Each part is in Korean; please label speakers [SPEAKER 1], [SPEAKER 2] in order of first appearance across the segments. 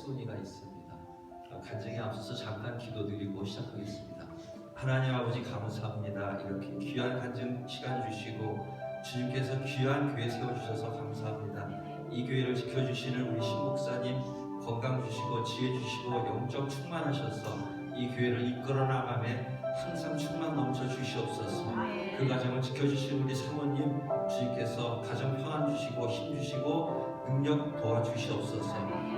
[SPEAKER 1] 소원이가 있습니다. 간증에 앞서서 잠깐 기도드리고 시작하겠습니다. 하나님 아버지 감사합니다. 이렇게 귀한 간증 시간 주시고 주님께서 귀한 교회 세워주셔서 감사합니다. 이 교회를 지켜주시는 우리 신목사님 건강 주시고 지혜 주시고 영적 충만하셔서 이 교회를 이끌어 나감에 항상 충만 넘쳐 주시옵소서. 그 가정을 지켜주신 우리 사모님 주님께서 가정 평안 주시고 힘 주시고 능력 도와주시옵소서.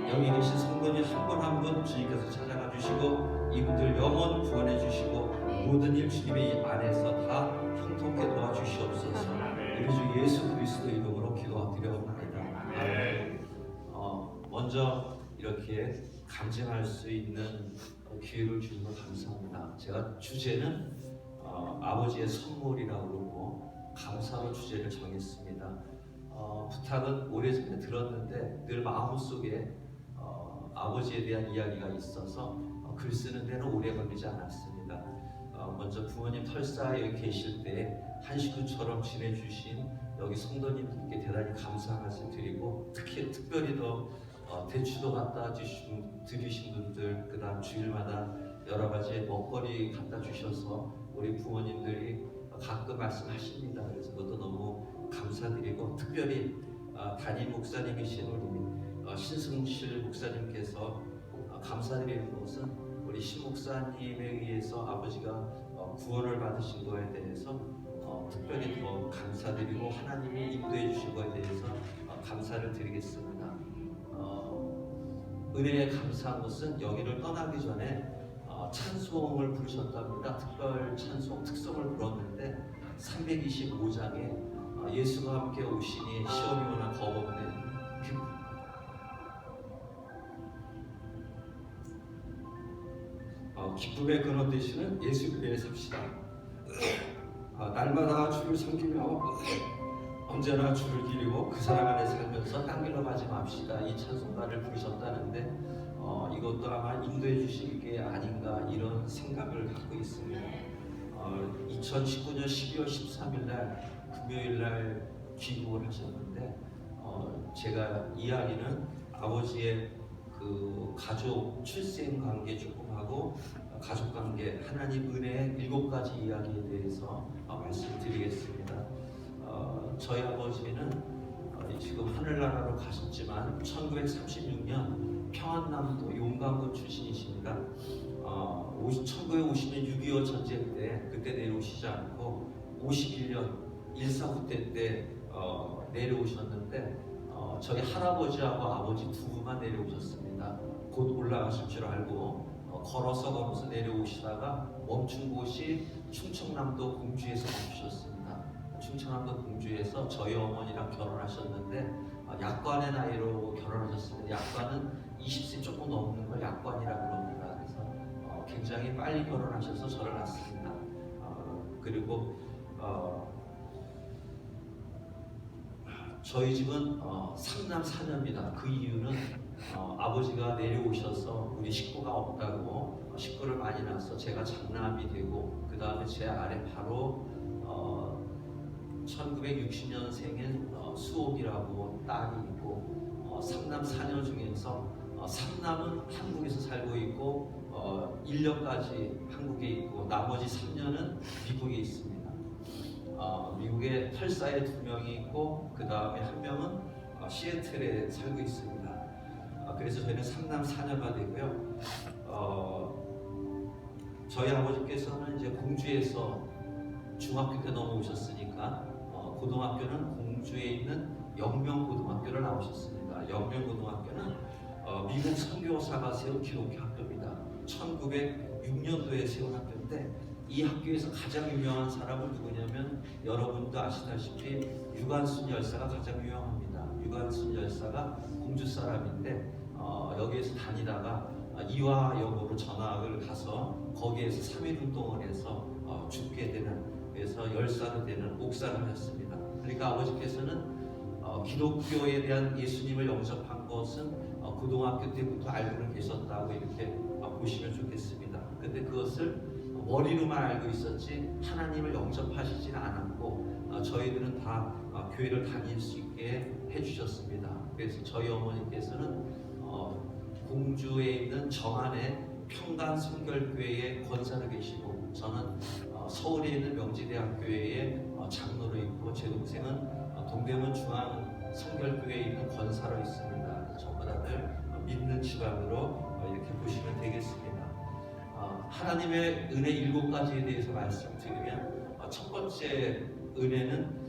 [SPEAKER 1] 여기 계신 성도님 한 분 한 분 주님께서 찾아가 주시고 이분들 영원 구원해 주시고 모든 일 주님의 이 안에서 다 형통케 도와주시옵소서. 우리 주 예수 그리스도 이름으로 기도드려옵나이다. 먼저 이렇게 간증할 수 있는 기회를 주셔서 감사합니다. 제가 주제는 아버지의 선물이라고 그러고 감사로 주제를 정했습니다. 부탁은 오래전에 들었는데 늘 마음속에 아버지에 대한 이야기가 있어서 글 쓰는 데는 오래 걸리지 않았습니다. 먼저 부모님 털사에 계실 때 한 식구처럼 지내주신 여기 성도님들께 대단히 감사 말씀 드리고 특별히 더 대추도 갖다 드리신 분들, 그 다음 주일마다 여러 가지 먹거리 갖다 주셔서 우리 부모님들이 가끔 말씀하십니다. 그래서 그것도 너무 감사드리고 특별히 담임 목사님이신 우리 신승실 목사님께서 감사드리는 것은 우리 신 목사님에 의해서 아버지가 구원을 받으신 것에 대해서 특별히 더 감사드리고 하나님이 인도해 주신 것에 대해서 감사를 드리겠습니다. 은혜에 감사한 것은 여기를 떠나기 전에 찬송을 부르셨답니다. 특별 찬송 특성을 불렀는데 325장에 예수가 함께 오시니 시험이 오나 겁없는 기쁨의 근원 되시는 예수 위에 삽시다. 날마다 주를 섬기며 언제나 주를 기리고 그 사랑 안에 살면서 딴 길로 가지 맙시다. 이 찬송가를 부르셨다는데 이것도 아마 인도해 주실 게 아닌가 이런 생각을 갖고 있습니다. 2019년 12월 13일 날 금요일 날 귀국을 하셨는데 제가 이야기는 아버지의 그 가족 출생 관계 조금 하고 가족 관계 하나님 은혜의 7가지 이야기에 대해서 말씀드리겠습니다. 저희 아버지는 지금 하늘나라로 가셨지만 1936년 평안남도 용강군 출신이십니다. 1950년 6.25 전쟁 때 그때 내려오시지 않고 51년 1.4 쿠데 때 내려오셨는데 저희 할아버지하고 아버지 두 분만 내려오셨습니다. 곧 올라가실 줄 알고 걸어서 내려오시다가 멈춘 곳이 충청남도 공주에서 멈추셨습니다. 충청남도 공주에서 저희 어머니랑 결혼하셨는데 약관의 나이로 결혼하셨습니다. 약관은 20세 조금 넘는 걸 약관이라고 그럽니다. 그래서 굉장히 빨리 결혼하셔서 저를 낳습니다. 그리고 저희 집은 3남 4녀입니다. 그 이유는 아버지가 내려오셔서 우리 식구가 없다고 식구를 많이 낳아서 제가 장남이 되고 그 다음에 제 아래 바로 1960년생인 수옥이라고 딸이 있고 3남 4녀 중에서 3남은 한국에서 살고 있고 1년까지 한국에 있고 나머지 3년은 미국에 있습니다. 미국에 펄사에 2명이 있고 그 다음에 한 명은 시애틀에 살고 있습니다. 그래서 저희는 3남 4녀가 되고요. 저희 아버지께서는 이제 공주에서 중학교 때 넘어오셨으니까 고등학교는 공주에 있는 영명고등학교를 나오셨습니다. 영명고등학교는 미국 선교사가 세운 기독교 학교입니다. 1906년도에 세운 학교인데 이 학교에서 가장 유명한 사람은 누구냐면 여러분도 아시다시피 유관순 열사가 가장 유명합니다. 유관순 열사가 공주 사람인데 여기에서 다니다가 이화여고로 전학을 가서 거기에서 3.1 운동을 해서 죽게 되는, 그래서 열사로 되는 옥사를 하셨습니다. 그러니까 아버지께서는 기독교에 대한 예수님을 영접한 것은 고등학교 때부터 알고는 계셨다고 이렇게 보시면 좋겠습니다. 근데 그것을 머리로만 알고 있었지 하나님을 영접하시지는 않았고 저희들은 다 교회를 다닐 수 있게 해주셨습니다. 그래서 저희 어머니께서는 공주에 있는 정안의 평강 성결교회의 권사로 계시고, 저는 서울에 있는 명지대학교회의 장로로 있고, 제 동생은 동대문 중앙 성결교회에 있는 권사로 있습니다. 전부 다들 믿는 집안으로 이렇게 보시면 되겠습니다. 하나님의 은혜 7가지에 대해서 말씀드리면, 첫 번째 은혜는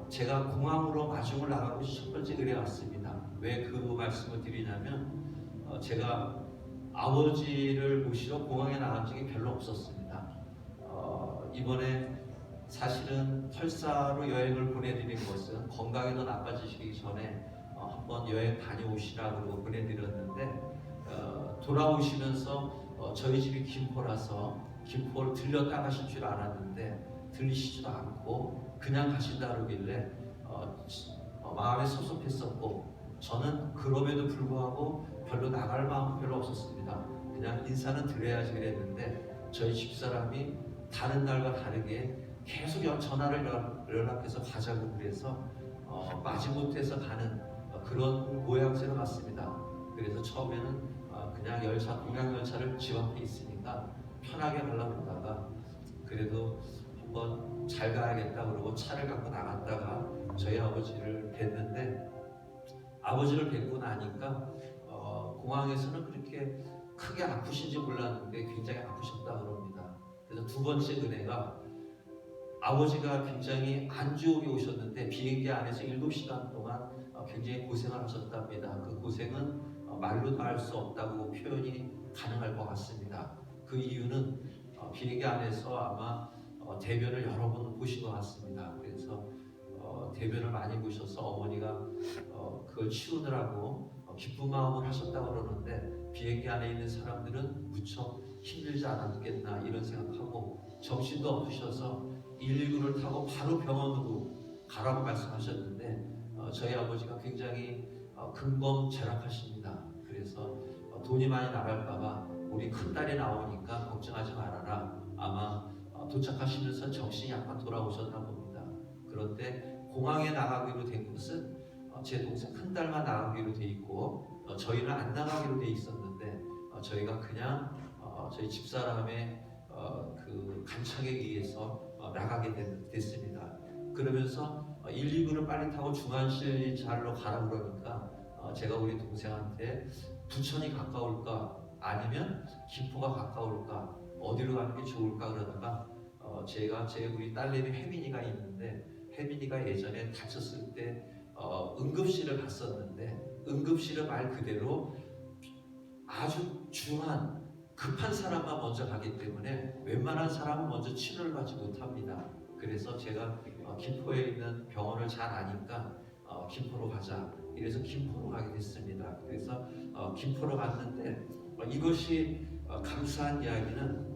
[SPEAKER 1] 제가 공항으로 마중을 나가고 첫 번째 은혜 같습니다. 왜 그 말씀을 드리냐면, 제가 아버지를 모시러 공항에 나간 적이 별로 없었습니다. 이번에 사실은 설사로 여행을 보내드린 것은 건강이 더 나빠지시기 전에 한번 여행 다녀오시라고 보내드렸는데, 돌아오시면서 저희 집이 김포라서 김포를 들렸다 가실 줄 알았는데 들리시지도 않고 그냥 가신다 그러길래 마음이 섭섭했었고, 저는 그럼에도 불구하고 별로 나갈 마음은 별로 없었습니다. 그냥 인사는 드려야지 그랬는데, 저희 집사람이 다른 날과 다르게 계속 전화를 연락해서 가자고 그래서 마지못해서 가는 그런 모양새로 갔습니다. 그래서 처음에는 그냥 공항열차를 집 앞에 있으니까 편하게 가려고 그러다가, 그래도 한번 잘 가야겠다 그러고 차를 갖고 나갔다가 저희 아버지를 뵀는데, 아버지를 뵙고 나니까 공항에서는 그렇게 크게 아프신지 몰랐는데 굉장히 아프셨다 그럽니다. 그래서 두 번째 은혜가, 아버지가 굉장히 안 좋게 오셨는데 비행기 안에서 7시간 동안 굉장히 고생을 하셨답니다. 그 고생은 말로도 할 수 없다고 표현이 가능할 것 같습니다. 그 이유는 비행기 안에서 아마 대변을 여러 번 보신 것 같습니다. 그래서 대변을 많이 보셔서 어머니가 그걸 치우느라고 기쁜 마음을 하셨다고 그러는데, 비행기 안에 있는 사람들은 무척 힘들지 않았겠나 이런 생각하고, 정신도 없으셔서 119를 타고 바로 병원으로 가라고 말씀하셨는데, 저희 아버지가 굉장히 근검절약하십니다. 그래서 돈이 많이 나갈까봐 우리 큰딸이 나오니까 걱정하지 말아라, 아마 도착하시면서 정신이 약간 돌아오셨나 봅니다. 그런데 공항에 나가기로 된 것은 제 동생 큰딸만 나가기로 돼 있고, 저희는 안 나가기로 돼 있었는데, 저희가 그냥 저희 집사람의 그 간청에 의해서 나가게 됐습니다. 그러면서 119를 빨리 타고 중환실차로 가라 그러니까 제가 우리 동생한테 부천이 가까울까 아니면 김포가 가까울까 어디로 가는 게 좋을까 그러다가, 제가 우리 딸내미 혜민이가 있는데, 혜민이가 예전에 다쳤을 때 응급실을 갔었는데, 응급실은 말 그대로 아주 중한 급한 사람만 먼저 가기 때문에 웬만한 사람은 먼저 치료를 받지 못합니다. 그래서 제가 김포에 있는 병원을 잘 아니까 김포로 가자, 이래서 김포로 가게 됐습니다. 그래서 김포로 갔는데, 이것이 감사한 이야기는,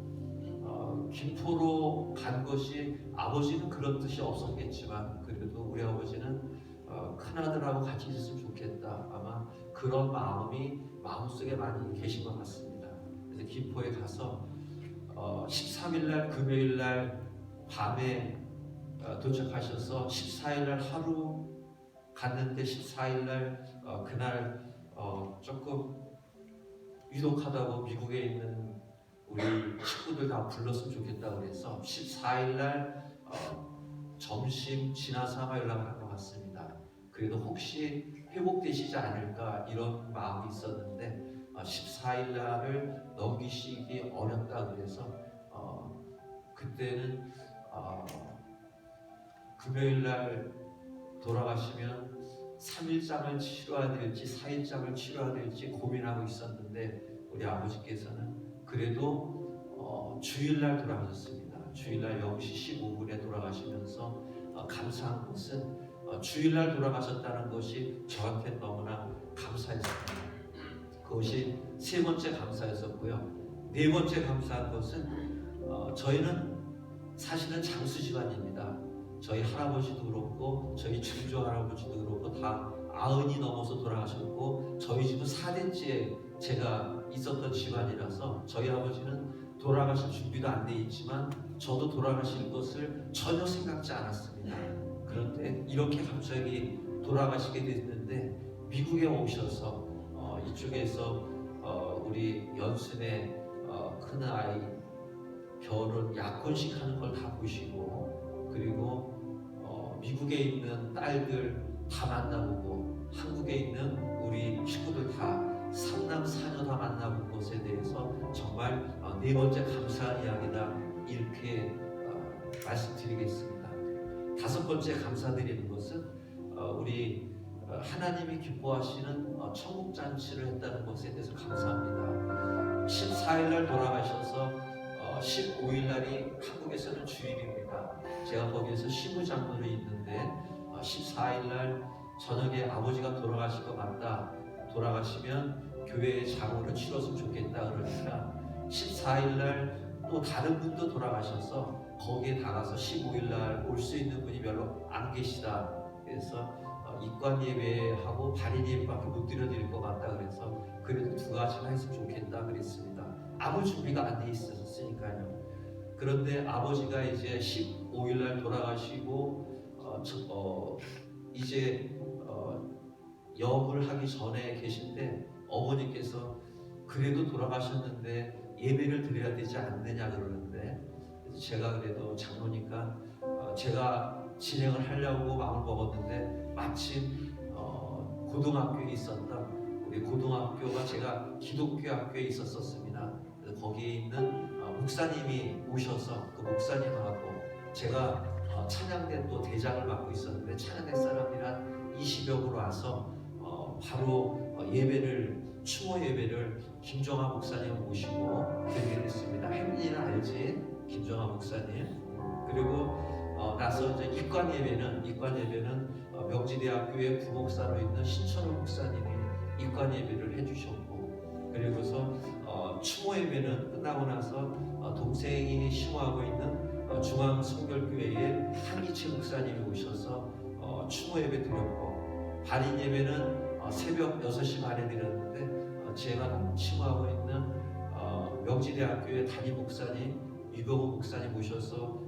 [SPEAKER 1] 김포로 간 것이 아버지는 그런 뜻이 없었겠지만, 그래도 우리 아버지는 큰아들하고 같이 있었으면 좋겠다, 아마 그런 마음이 마음속에 많이 계신 것 같습니다. 그래서 김포에 가서 13일날 금요일날 밤에 도착하셔서 14일날 하루 갔는데, 14일날 그날 조금 위독하다고 미국에 있는 우리 친구들 다 불렀으면 좋겠다 그래서 14일날 점심 지나서 아마 연락을 한 것 같습니다. 그래도 혹시 회복되시지 않을까 이런 마음이 있었는데, 14일날을 넘기시기 어렵다 그래서 그때는 금요일날 돌아가시면 3일장을 치러야 될지 4일장을 치러야 될지 고민하고 있었는데, 우리 아버지께서는 그래도 주일날 돌아가셨습니다. 주일날 0시 15분에 돌아가시면서 감사한 것은 주일날 돌아가셨다는 것이 저한테 너무나 감사했습니다. 그것이 세 번째 감사였었고요. 네 번째 감사한 것은 저희는 사실은 장수 집안입니다. 저희 할아버지도 그렇고 저희 증조 할아버지도 그렇고 다 90이 넘어서 돌아가셨고, 저희 집은 4대째 제가 있었던 집안이라서 저희 아버지는 돌아가실 준비도 안 돼 있지만 저도 돌아가실 것을 전혀 생각지 않았습니다. 그런데 이렇게 갑자기 돌아가시게 됐는데, 미국에 오셔서 이쪽에서 우리 연순의 큰 아이 결혼 약혼식 하는 걸 다 보시고, 그리고 미국에 있는 딸들 다 만나보고, 한국에 있는 우리 식구들 다 삼남 사녀 다 만나본 것에 대해서 정말 네 번째 감사한 이야기다, 이렇게 말씀드리겠습니다. 다섯 번째 감사드리는 것은 우리 하나님이 기뻐하시는 천국 잔치를 했다는 것에 대해서 감사합니다. 14일날 돌아가셔서 15일날이 한국에서는 주일입니다. 제가 거기에서 시무장로로 있는데 14일날 저녁에 아버지가 돌아가실 것 같다, 돌아가시면 교회의 장으로 치렀으면 좋겠다 그러니까 14일날 또 다른 분도 돌아가셔서 거기에 나가서 15일날 올 수 있는 분이 별로 안 계시다, 그래서 입관 예배하고 발인 예배밖에 못 드려드릴 것 같다, 그래서 그래도 두 가지만 했으면 좋겠다 그랬습니다. 아무 준비가 안 돼 있었으니까요. 그런데 아버지가 이제 15일날 돌아가시고 이제 영을 하기 전에 계신데 어머니께서 그래도 돌아가셨는데 예배를 드려야 되지 않느냐 그러는데, 제가 그래도 장로니까 제가 진행을 하려고 마음을 먹었는데 마침 고등학교에 있었던 우리 고등학교가 제가 기독교 학교에 있었습니다. 그래서 거기에 있는 목사님이 오셔서 그 목사님하고 제가 찬양대 또 대장을 맡고 있었는데 찬양대 사람들이 한 20여으로 와서 바로 추모 예배를 김정아 목사님 모시고 드리게 됐습니다. 햄리는 알지? 김정아 목사님. 그리고 나서 이제 입관 예배는 명지대학교의 부목사로 있는 신철호 목사님이 입관 예배를 해주셨고, 그리고서 추모 예배는 끝나고 나서 동생이 심호하고 있는 중앙성결교회의 한기채 목사님이 오셔서 추모 예배 드렸고, 발인 예배는 새벽 6시 반에 드렸는데 제가 심호하고 있는 명지대학교의 담임 목사님 유병호 목사님 오셔서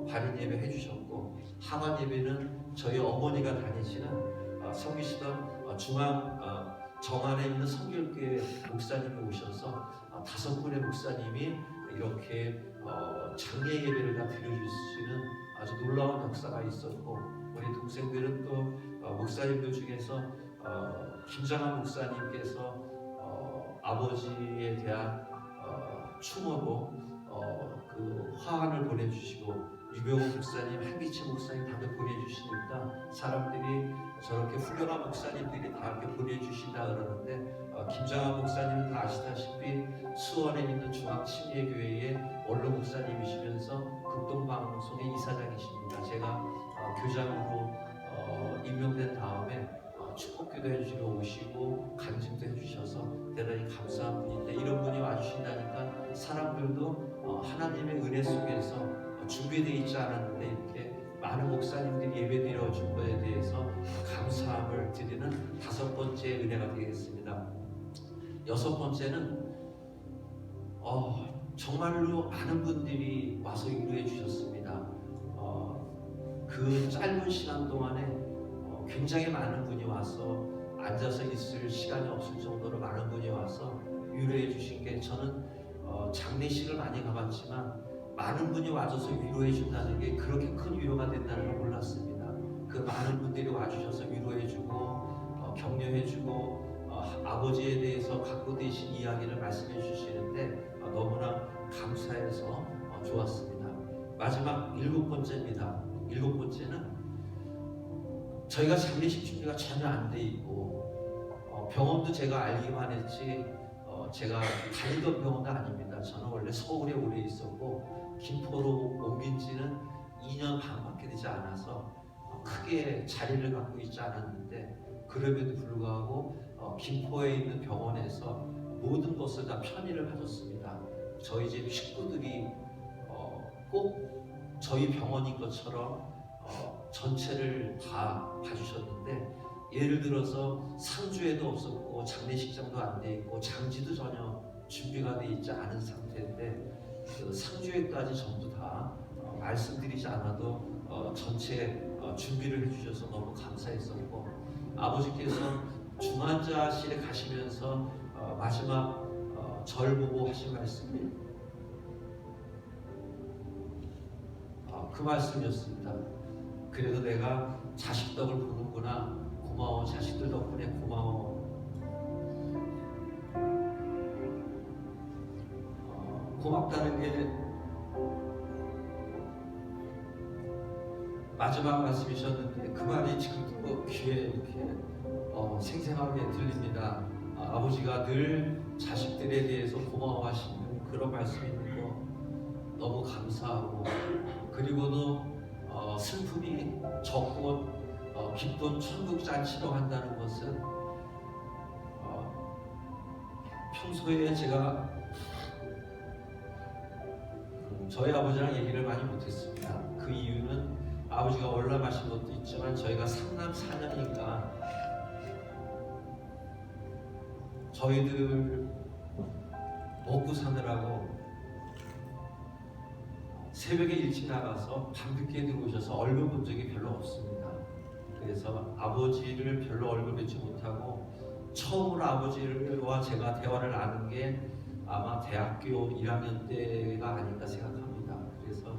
[SPEAKER 1] 발인 예배 해주셨고, 하관 예배는 저희 어머니가 다니시는 섬기시던 중앙 정안에 있는 성결교회 목사님이 오셔서 5분의 목사님이 이렇게 장례 예배를 다 드려주시는 아주 놀라운 역사가 있었고, 우리 동생들은 또 목사님들 중에서 김장한 목사님께서 아버지에 대한 추모로 그 화환을 보내주시고, 유병호 목사님, 한기채 목사님 다들 보내주시니까 사람들이 저렇게 훌륭한 목사님들이 다 이렇게 보내주신다 그러는데, 김장한 목사님은 다 아시다시피 수원에 있는 중앙침례교회의 원로 목사님이시면서 극동방송의 이사장이십니다. 제가 교장으로 임명된 다음에 축복기도 해주시러 오시고 간증도 해주셔서 대단히 감사한 분인데, 이런 분이 와주신다니까 사람들도 하나님의 은혜 속에서 준비되어 있지 않았는데 이렇게 많은 목사님들이 예배드려 준 것에 대해서 감사함을 드리는 다섯 번째 은혜가 되겠습니다. 여섯 번째는 정말로 많은 분들이 와서 위로해 주셨습니다. 그 짧은 시간 동안에 굉장히 많은 분이 와서 앉아서 있을 시간이 없을 정도로 많은 분이 와서 위로해 주신 게, 저는 장례식을 많이 가봤지만 많은 분이 와줘서 위로해 준다는 게 그렇게 큰 위로가 된다는 걸 몰랐습니다. 그 많은 분들이 와주셔서 위로해 주고 격려해 주고 아버지에 대해서 갖고 계신 이야기를 말씀해 주시는데 너무나 감사해서 좋았습니다. 마지막 일곱 번째입니다. 일곱 번째는 저희가 장례식 준비가 전혀 안 돼 있고 병원도 제가 알기만 했지 제가 다니던 병원도 아닙니다. 저는 원래 서울에 오래 있었고 김포로 옮긴 지는 2년 반밖에 되지 않아서 크게 자리를 갖고 있지 않았는데, 그럼에도 불구하고 김포에 있는 병원에서 모든 것을 다 편의를 가졌습니다. 저희 집 식구들이 꼭 저희 병원인 것처럼 전체를 다 봐주셨는데, 예를 들어서 상주에도 없었고 장례식장도 안 돼 있고 장지도 전혀 준비가 돼 있지 않은 상태인데 그 상주에까지 전부 다 말씀드리지 않아도 전체 준비를 해주셔서 너무 감사했었고, 아버지께서 중환자실에 가시면서 마지막 절 보고 하신 말씀이 그 말씀이었습니다. 그래도 내가 자식 덕을 보는구나. 고마워. 자식들 덕분에 고마워. 고맙다는 게 마지막 말씀이셨는데 그 말이 지금도 귀에 이렇게 생생하게 들립니다. 아버지가 늘 자식들에 대해서 고마워하시는 그런 말씀이 있는 거 너무 감사하고, 그리고도 슬픔이 적고 기쁜 천국 잔치로 한다는 것은 평소에 제가 저희 아버지랑 얘기를 많이 못했습니다. 그 이유는 아버지가 월남하신 것도 있지만 저희가 3남 4녀니까 저희들 먹고 사느라고 새벽에 일찍 나가서 밤늦게 들어오셔서 얼굴 본 적이 별로 없습니다. 그래서 아버지를 별로 얼굴 뵙지 못하고 처음으로 아버지와 제가 대화를 나눈 게 아마 대학교 1학년 때가 아닌가 생각합니다. 그래서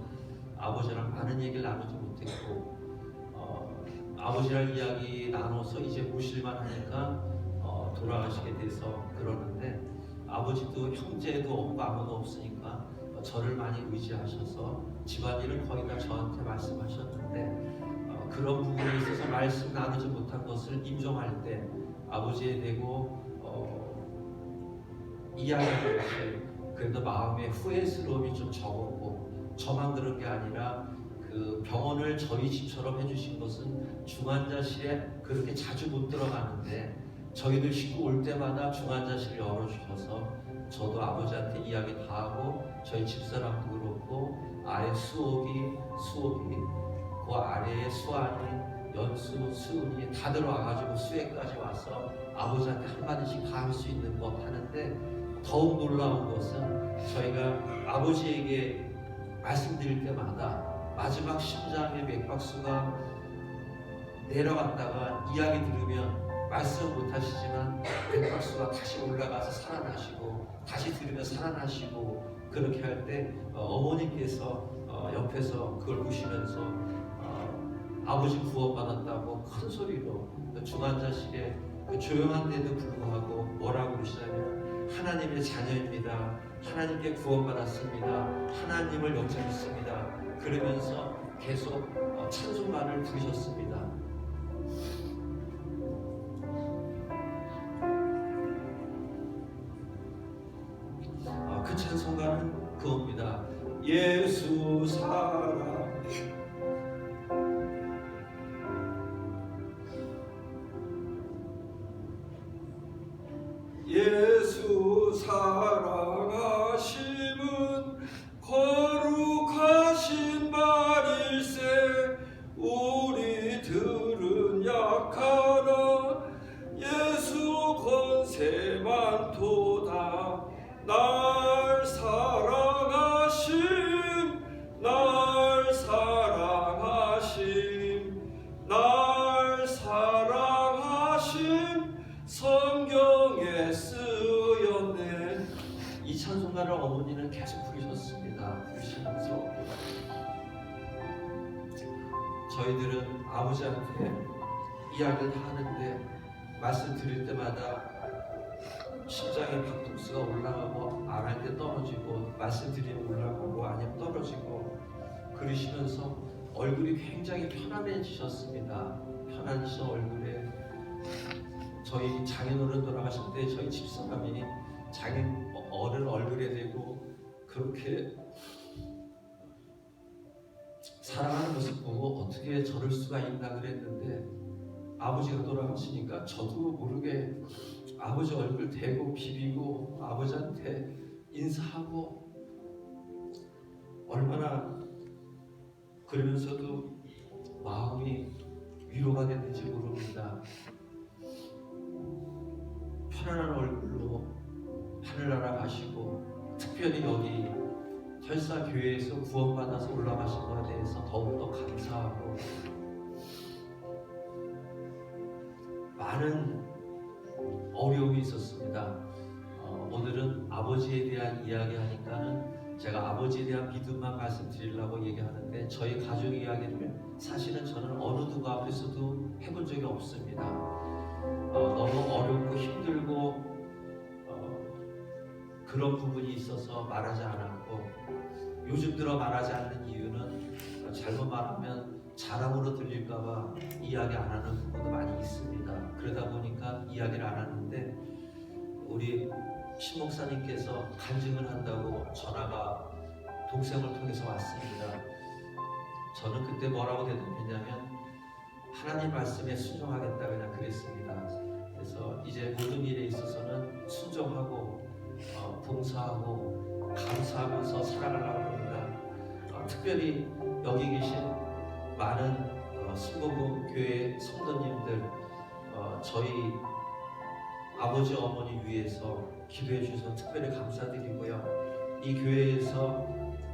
[SPEAKER 1] 아버지랑 많은 얘기를 나누지 못했고 아버지랑 이야기 나눠서 이제 모실만 하니까 돌아가시게 돼서 그러는데, 아버지도 형제도 없고 아무도 없으니까 저를 많이 의지하셔서 집안일을 거의 다 저한테 말씀하셨는데, 그런 부분에 있어서 말씀 나누지 못한 것을 인정할 때 아버지에 대고 이야기할 때 그래도 마음에 후회스러움이 좀 적었고, 저만 그런 게 아니라 그 병원을 저희 집처럼 해주신 것은 중환자실에 그렇게 자주 못 들어가는데 저희들 식구 올 때마다 중환자실을 열어주셔서 저도 아버지한테 이야기 다 하고 저희 집사람도 그렇고 아래 수옥이 그 아래에 수환이 연수 수은이 다 들어와가지고 수혜까지 와서 아버지한테 한마디씩 다 할 수 있는 것 하는데, 더욱 놀라운 것은 저희가 아버지에게 말씀드릴 때마다 마지막 심장의 맥박수가 내려갔다가 이야기 들으면 말씀 못하시지만 맥박수가 다시 올라가서 살아나시고 다시 들으면 살아나시고, 그렇게 할 때 어머니께서 옆에서 그걸 보시면서 아버지 구원받았다고 큰 소리로 중환자실에 그 조용한데도 불구하고 뭐라고 그러시냐면 하나님의 자녀입니다. 하나님께 구원받았습니다. 하나님을 영접 믿습니다. 그러면서 계속 찬송가를 부르셨습니다. 그 찬송가는 그겁니다. 예수 사랑 예수 사랑하심은 거룩하신 말일세. 우리들은 약하나 예수 권세 많도다. 날 사랑하심 날 사랑하심 날 사랑하심 성경에 쓰였네. 이 찬송가를 어머니는 계속 부르셨습니다. 부르시면서 저희들은 아버지한테 이야기를 다 하는데 말씀 드릴 때마다 심장의 박동수가 올라가고 안 할 때 떨어지고, 말씀 드리면 올라가고 아니면 떨어지고, 그러시면서 얼굴이 굉장히 편안해지셨습니다. 편안해지신 얼굴에 저희 장인어른 돌아가실 때 저희 집사람이 장인어른 얼굴에 대고 그렇게 사랑하는 모습 보고 어떻게 저럴 수가 있나 그랬는데, 아버지가 돌아가시니까 저도 모르게 아버지 얼굴 대고 비비고 아버지한테 인사하고, 얼마나 그러면서도 마음이 위로가 됐는지 모릅니다. 편안한 얼굴로 하늘나라 가시고, 특별히 여기 혈사교회에서 구원받아서 올라가신 것에 대해서 더욱더 감사하고, 많은 어려움이 있었습니다. 오늘은 아버지 아버지에 대한 이야기 하니까는 제가 아버지에 대한 믿음만 말씀드리려고 얘기하는데 저희 가족 이야기를 사실은 저는 어느 누구 앞에서도 해본 적이 없습니다. 너무 어렵고 힘들고 그런 부분이 있어서 말하지 않았고, 요즘 들어 말하지 않는 이유는 잘못 말하면 자랑으로 들릴까봐 이야기 안 하는 부분도 많이 있습니다. 그러다 보니까 이야기를 안 하는데, 우리 신 목사님께서 간증을 한다고 전화가 동생을 통해서 왔습니다. 저는 그때 뭐라고 대답했냐면 하나님 말씀에 순종하겠다 그냥 그랬습니다. 그래서 이제 모든 일에 있어서는 순종하고 봉사하고 감사하면서 살아가려고 합니다. 특별히 여기 계신 많은 순복음 교회 성도님들, 저희 아버지 어머니 위해서 기도해 주셔서 특별히 감사드리고요. 이 교회에서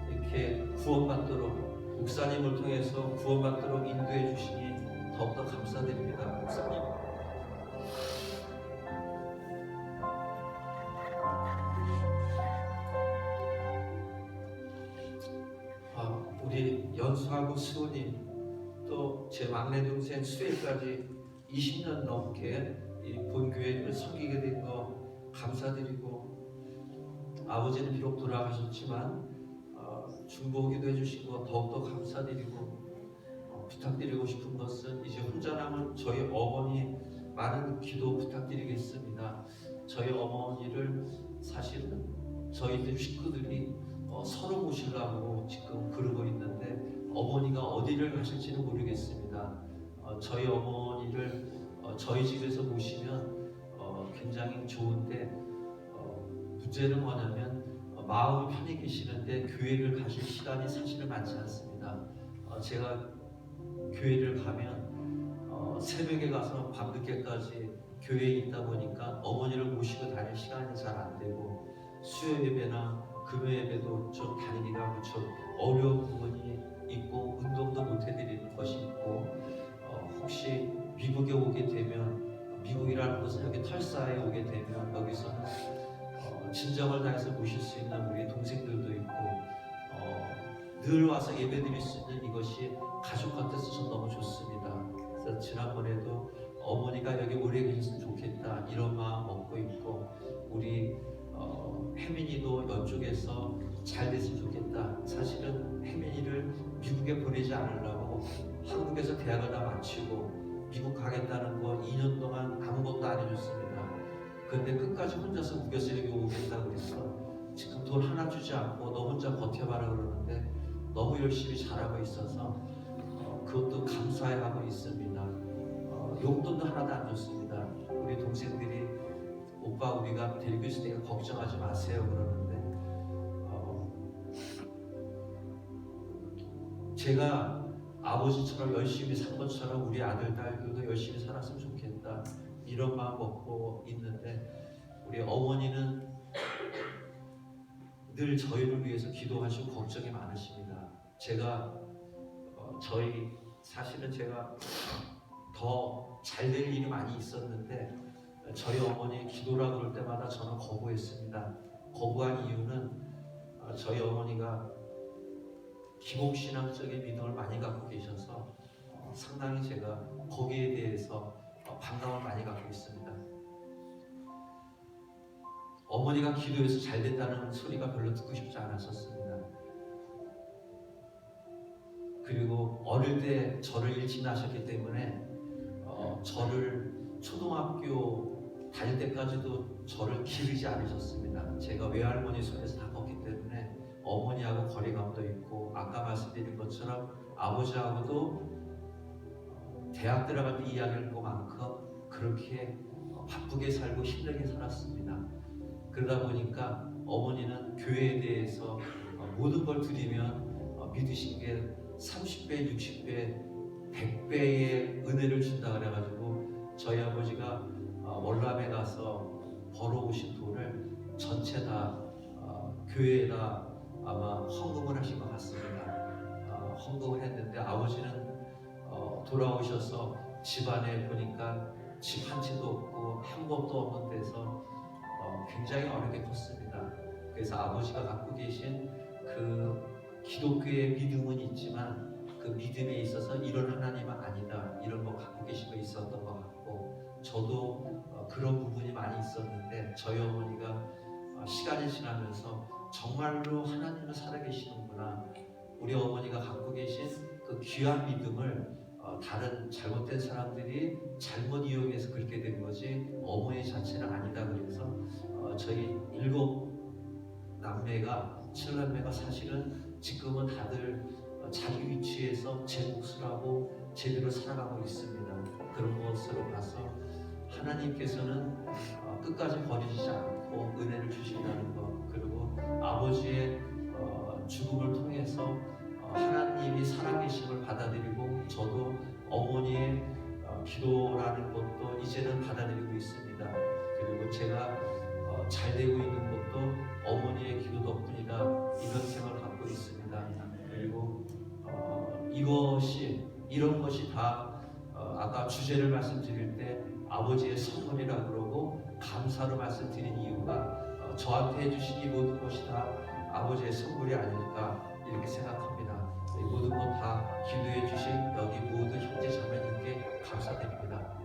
[SPEAKER 1] 이렇게 구원받도록, 목사님을 통해서 구원받도록 인도해 주시니 더욱더 감사드립니다. 목사님. 우리 연수하고 수호님, 또 제 막내 동생 수혜까지 20년 넘게 이 본교회를 섬기게 된 거 감사드리고, 아버지는 비록 돌아가셨지만 중보기도 해주신 거 더욱더 감사드리고, 부탁드리고 싶은 것은 이제 혼자 남은 저희 어머니 많은 기도 부탁드리겠습니다. 저희 어머니를 사실은 저희들 식구들이 서로 모시려고 지금 그러고 있는데 어머니가 어디를 가실지는 모르겠습니다. 저희 어머니를 저희 집에서 모시면 굉장히 좋은데 문제는 뭐냐면 마음이 편히 계시는데 교회를 가실 시간이 사실은 많지 않습니다. 제가 교회를 가면 새벽에 가서 밤늦게까지 교회에 있다 보니까 어머니를 모시고 다닐 시간이 잘 안 되고, 수요 예배나 금요 예배도 좀 다니기가 무척 어려운 부분이 있고, 운동도 못 해드리는 것이 있고, 혹시 미국에 오게 되면, 미국이라는 것은 여기 털사에 오게 되면 여기서는 진정을 다해서 모실 수 있는 우리 동생들도 있고, 늘 와서 예배드릴 수 있는 이것이 가족 같아서 전 너무 좋습니다. 그래서 지난번에도 어머니가 여기 오래 계셨으면 좋겠다 이런 마음 먹고 있고, 우리 혜민이도 이쪽에서 잘 됐으면 좋겠다. 사실은 혜민이를 미국에 보내지 않으려고 한국에서 대학을 다 마치고 미국 가겠다는 거 2년 동안 아무것도 안 해줬습니다. 근데 끝까지 혼자서 우겨서 여기 오겠다고 그랬어. 지금 돈 하나 주지 않고 너 혼자 버텨봐라 그러는데 너무 열심히 잘하고 있어서 그것도 감사해하고 있습니다. 용돈도 하나도 안 줬습니다. 우리 동생들이 오빠 우리가 데리고 있을 때가 걱정하지 마세요 그러는데, 제가 아버지처럼 열심히 산 것처럼 우리 아들 딸들도 열심히 살았으면 좋겠다 이런 마음 먹고 있는데, 우리 어머니는 늘 저희를 위해서 기도하시고 걱정이 많으십니다. 제가 사실은 제가 더 잘 될 일이 많이 있었는데 저희 어머니 기도라 그럴 때마다 저는 거부했습니다. 거부한 이유는 저희 어머니가 기복신앙적인 믿음을 많이 갖고 계셔서 상당히 제가 거기에 대해서 반감을 많이 갖고 있습니다. 어머니가 기도해서 잘 됐다는 소리가 별로 듣고 싶지 않았었습니다. 그리고 어릴 때 저를 일찍 낳으셨기 때문에 저를 초등학교 다닐 때까지도 저를 기르지 않으셨습니다. 제가 외할머니 손에서 다 컸기 때문에 어머니하고 거리감도 있고, 아까 말씀드린 것처럼 아버지하고도 대학 들어갈 때 이야기할 것만큼 그렇게 바쁘게 살고 힘들게 살았습니다. 그러다 보니까 어머니는 교회에 대해서 모든 걸 드리면 믿으신 게 30배, 60배, 100배의 은혜를 준다 그래가지고 저희 아버지가 월남에 가서 벌어오신 돈을 전체 다 교회에다 아마 헌금을 하신 것 같습니다. 헌금을 했는데 아버지는 돌아오셔서 집안에 보니까 집 한 채도 없고 한 곳도 없는 데서 굉장히 어렵게 컸습니다. 그래서 아버지가 갖고 계신 그 기독교의 믿음은 있지만 그 믿음에 있어서 이런 하나님은 아니다, 이런 거 갖고 계신 거 있었던 것 같고, 저도 그런 부분이 많이 있었는데 저희 어머니가 시간이 지나면서 정말로 하나님은 살아계시는구나, 우리 어머니가 갖고 계신 그 귀한 믿음을 다른 잘못된 사람들이 잘못 이용해서 그렇게 된 거지 어머니 자체는 아니다. 그래서 저희 7남매가 7남매가 사실은 지금은 다들 자기 위치에서 제 몫을 하고 제대로 살아가고 있습니다. 그런 것으로 봐서 하나님께서는 끝까지 버리지 않고 은혜를 주신다는 것, 그리고 아버지의 죽음을 통해서 하나님이 살아계심을 받아들이고, 저도 어머니의 기도라는 것도 이제는 받아들이고 있습니다. 그리고 제가 잘 되고 있는 것도 어머니의 기도 덕분이다, 이런 생각을 갖고 있습니다. 그리고 이런 것이 다 아까 주제를 말씀드릴 때 아버지의 선물이라 그러고 감사로 말씀드린 이유가 저한테 해주신 이 모든 것이 다 아버지의 선물이 아닐까 이렇게 생각합니다. 이 모든 것 다 기도해 주신 여기 모든 형제 자매님께 감사드립니다.